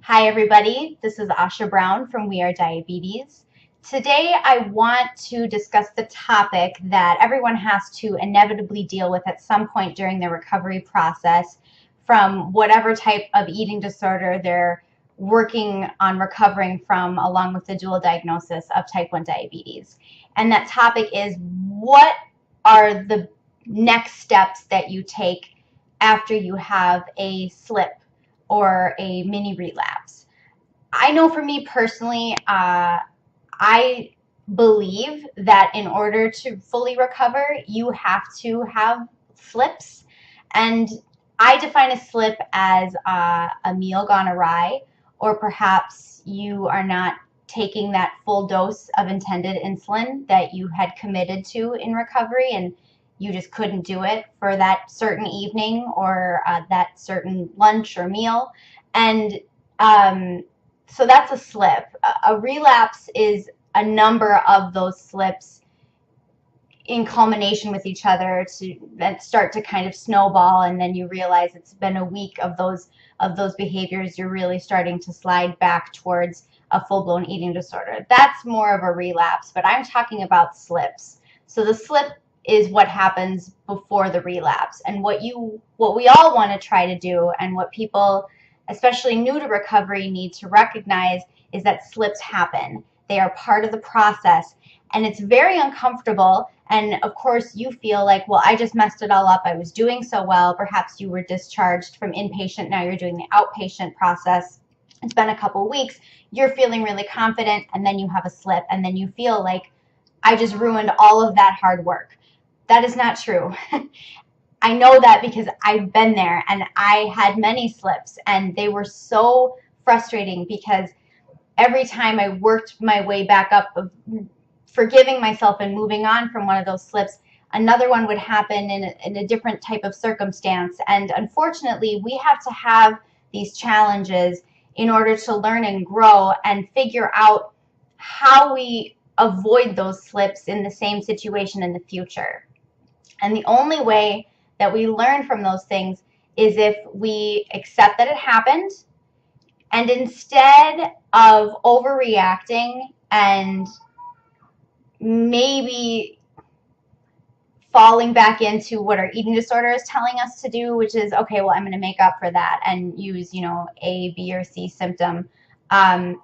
Hi everybody, this is Asha Brown from We Are Diabetes. Today I want to discuss the topic that everyone has to inevitably deal with at some point during their recovery process from whatever type of eating disorder they're working on recovering from, along with the dual diagnosis of type 1 diabetes. And that topic is, what are the next steps that you take after you have a slip or a mini relapse? I know for me personally, I believe that in order to fully recover, you have to have slips. And I define a slip as a meal gone awry, or perhaps you are not taking that full dose of intended insulin that you had committed to in recovery, and you just couldn't do it for that certain evening or that certain lunch or meal. And so that's a slip. A relapse is a number of those slips in culmination with each other that start to kind of snowball, and then you realize it's been a week of those behaviors. You're really starting to slide back towards a full-blown eating disorder. That's more of a relapse, but I'm talking about slips. So the slip is what happens before the relapse, and what we all want to try to do, and what people, especially new to recovery, need to recognize, is that slips happen. They are part of the process, and it's very uncomfortable. And of course you feel like, well, I just messed it all up. I was doing so well. Perhaps you were discharged from inpatient. Now you're doing the outpatient process. It's been a couple weeks. You're feeling really confident, and then you have a slip, and then you feel like, I just ruined all of that hard work. That is not true. I know that because I've been there, and I had many slips, and they were so frustrating because every time I worked my way back up of forgiving myself and moving on from one of those slips, another one would happen in a different type of circumstance. And unfortunately, we have to have these challenges in order to learn and grow and figure out how we avoid those slips in the same situation in the future. And the only way that we learn from those things is if we accept that it happened, and instead of overreacting and maybe falling back into what our eating disorder is telling us to do, which is, okay, well, I'm going to make up for that and use, A, B, or C symptom,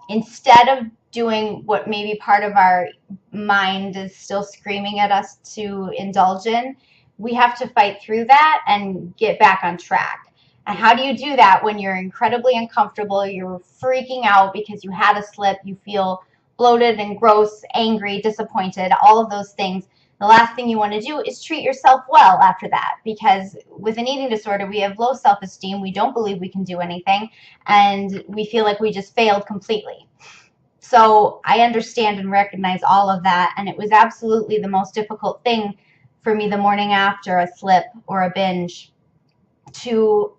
instead of doing what maybe part of our mind is still screaming at us to indulge in, we have to fight through that and get back on track. And how do you do that when you're incredibly uncomfortable, you're freaking out because you had a slip, you feel bloated and gross, angry, disappointed, all of those things? The last thing you want to do is treat yourself well after that, because with an eating disorder, we have low self-esteem, we don't believe we can do anything, and we feel like we just failed completely. So I understand and recognize all of that, and it was absolutely the most difficult thing for me the morning after a slip or a binge to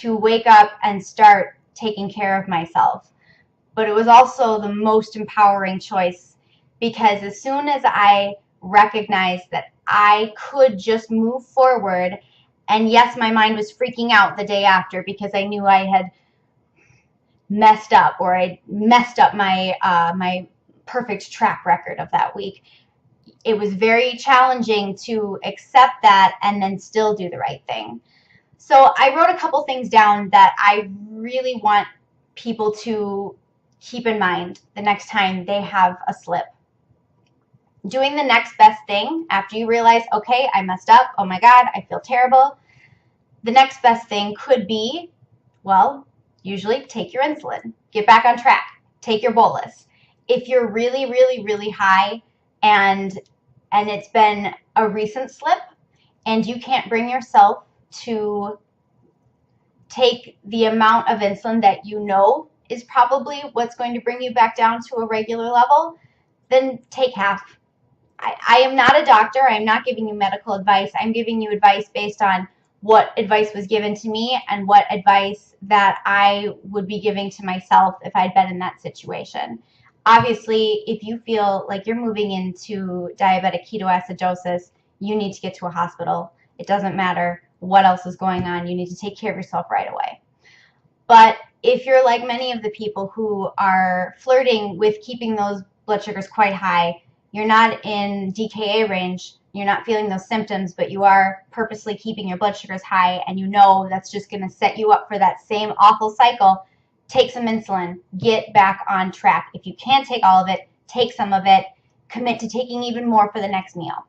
wake up and start taking care of myself. But it was also the most empowering choice, because as soon as I recognized that I could just move forward, and yes, my mind was freaking out the day after because I knew I had messed up, or I messed up my my perfect track record of that week. It was very challenging to accept that and then still do the right thing. So I wrote a couple things down that I really want people to keep in mind the next time they have a slip. Doing the next best thing after you realize, okay, I messed up, oh my God, I feel terrible. The next best thing could be, well, usually take your insulin, get back on track, take your bolus. If you're really, really, really high and it's been a recent slip and you can't bring yourself to take the amount of insulin that you know is probably what's going to bring you back down to a regular level, then take half. I am not a doctor. I'm not giving you medical advice. I'm giving you advice based on what advice was given to me and what advice that I would be giving to myself if I'd been in that situation. Obviously, if you feel like you're moving into diabetic ketoacidosis, you need to get to a hospital. It doesn't matter what else is going on. You need to take care of yourself right away. But if you're like many of the people who are flirting with keeping those blood sugars quite high, you're not in DKA range, you're not feeling those symptoms, but you are purposely keeping your blood sugars high, and you know that's just going to set you up for that same awful cycle, take some insulin, get back on track. If you can't take all of it, take some of it, commit to taking even more for the next meal.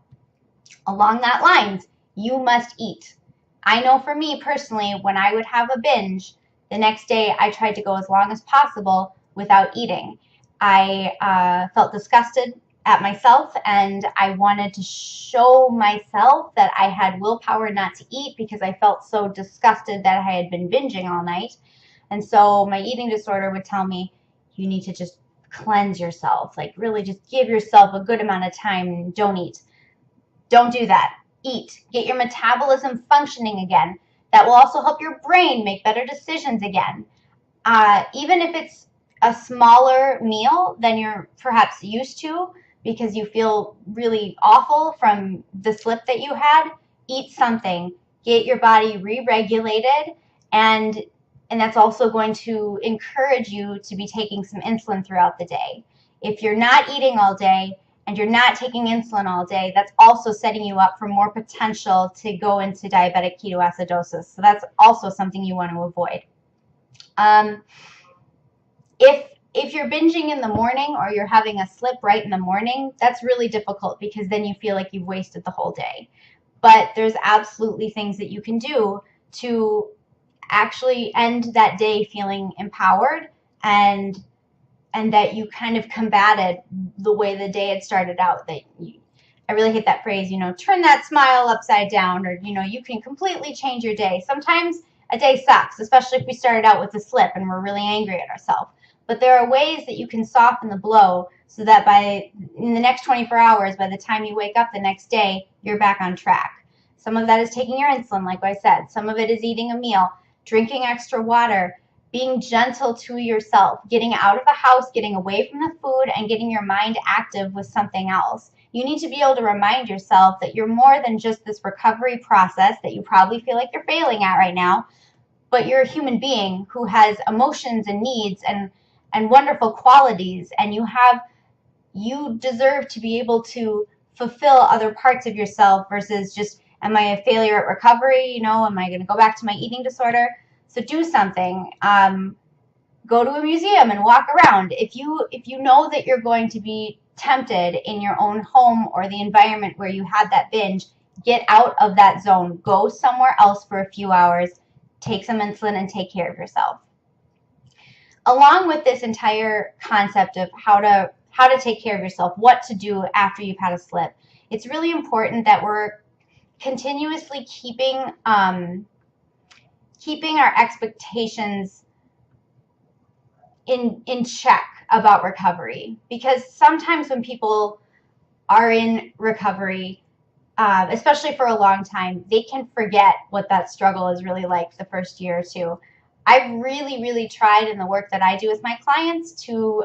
Along that lines, you must eat. I know for me personally, when I would have a binge, the next day I tried to go as long as possible without eating. I felt disgusted at myself, and I wanted to show myself that I had willpower not to eat because I felt so disgusted that I had been binging all night. And so my eating disorder would tell me, you need to just cleanse yourself, like really just give yourself a good amount of time and don't eat. Don't do that. Eat. Get your metabolism functioning again. That will also help your brain make better decisions again. Even if it's a smaller meal than you're perhaps used to because you feel really awful from the slip that you had, eat something. Get your body re-regulated, and that's also going to encourage you to be taking some insulin throughout the day. If you're not eating all day and you're not taking insulin all day, that's also setting you up for more potential to go into diabetic ketoacidosis. So that's also something you want to avoid. If you're binging in the morning or you're having a slip right in the morning, that's really difficult because then you feel like you've wasted the whole day. But there's absolutely things that you can do to actually end that day feeling empowered and that you kind of combated the way the day had started out. I really hate that phrase, turn that smile upside down, or, you can completely change your day. Sometimes a day sucks, especially if we started out with a slip and we're really angry at ourselves. But there are ways that you can soften the blow so that in the next 24 hours, by the time you wake up the next day, you're back on track. Some of that is taking your insulin, like I said. Some of it is eating a meal, drinking extra water, being gentle to yourself, getting out of the house, getting away from the food, and getting your mind active with something else. You need to be able to remind yourself that you're more than just this recovery process that you probably feel like you're failing at right now, but you're a human being who has emotions and needs and wonderful qualities, and you deserve to be able to fulfill other parts of yourself versus just, am I a failure at recovery? Am I going to go back to my eating disorder? So do something. Go to a museum and walk around. If you know that you're going to be tempted in your own home or the environment where you had that binge, get out of that zone. Go somewhere else for a few hours. Take some insulin and take care of yourself. Along with this entire concept of how to take care of yourself, what to do after you've had a slip, it's really important that we're continuously keeping our expectations in check about recovery, because sometimes when people are in recovery, especially for a long time, they can forget what that struggle is really like the first year or two. I've really, really tried in the work that I do with my clients to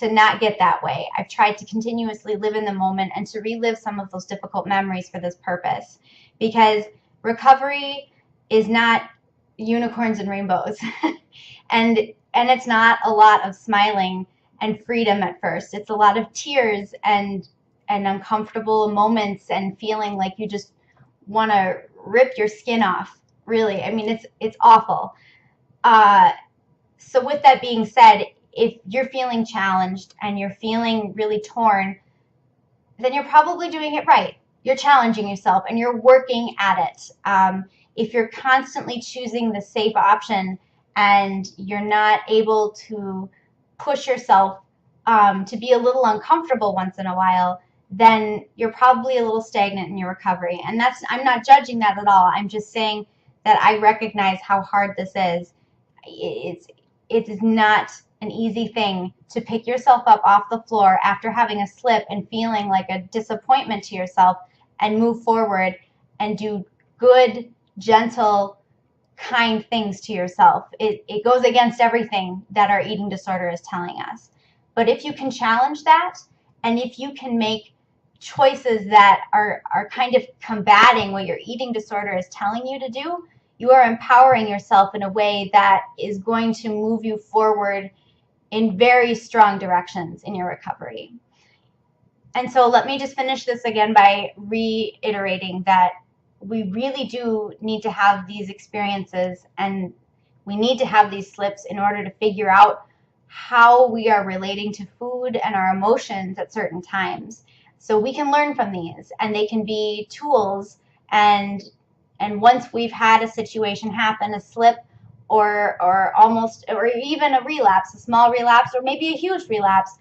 not get that way. I've tried to continuously live in the moment and to relive some of those difficult memories for this purpose, because recovery is not unicorns and rainbows. and it's not a lot of smiling and freedom at first. It's a lot of tears and uncomfortable moments and feeling like you just want to rip your skin off. Really, I mean, it's awful. So with that being said, if you're feeling challenged and you're feeling really torn, then you're probably doing it right. You're challenging yourself and you're working at it. If you're constantly choosing the safe option and you're not able to push yourself to be a little uncomfortable once in a while, then you're probably a little stagnant in your recovery. And I'm not judging that at all. I'm just saying that I recognize how hard this is. It is not an easy thing to pick yourself up off the floor after having a slip and feeling like a disappointment to yourself and move forward and do good, gentle, kind things to yourself. It goes against everything that our eating disorder is telling us. But if you can challenge that, and if you can make choices that are kind of combating what your eating disorder is telling you to do, you are empowering yourself in a way that is going to move you forward in very strong directions in your recovery. And so let me just finish this again by reiterating that we really do need to have these experiences, and we need to have these slips in order to figure out how we are relating to food and our emotions at certain times. So we can learn from these, and they can be tools. And once we've had a situation happen, a slip, or even a relapse, a small relapse, or maybe a huge relapse,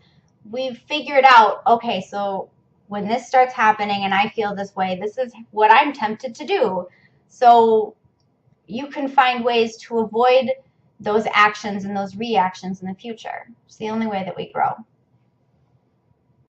we've figured out, okay, so when this starts happening and I feel this way, this is what I'm tempted to do. So you can find ways to avoid those actions and those reactions in the future. It's the only way that we grow.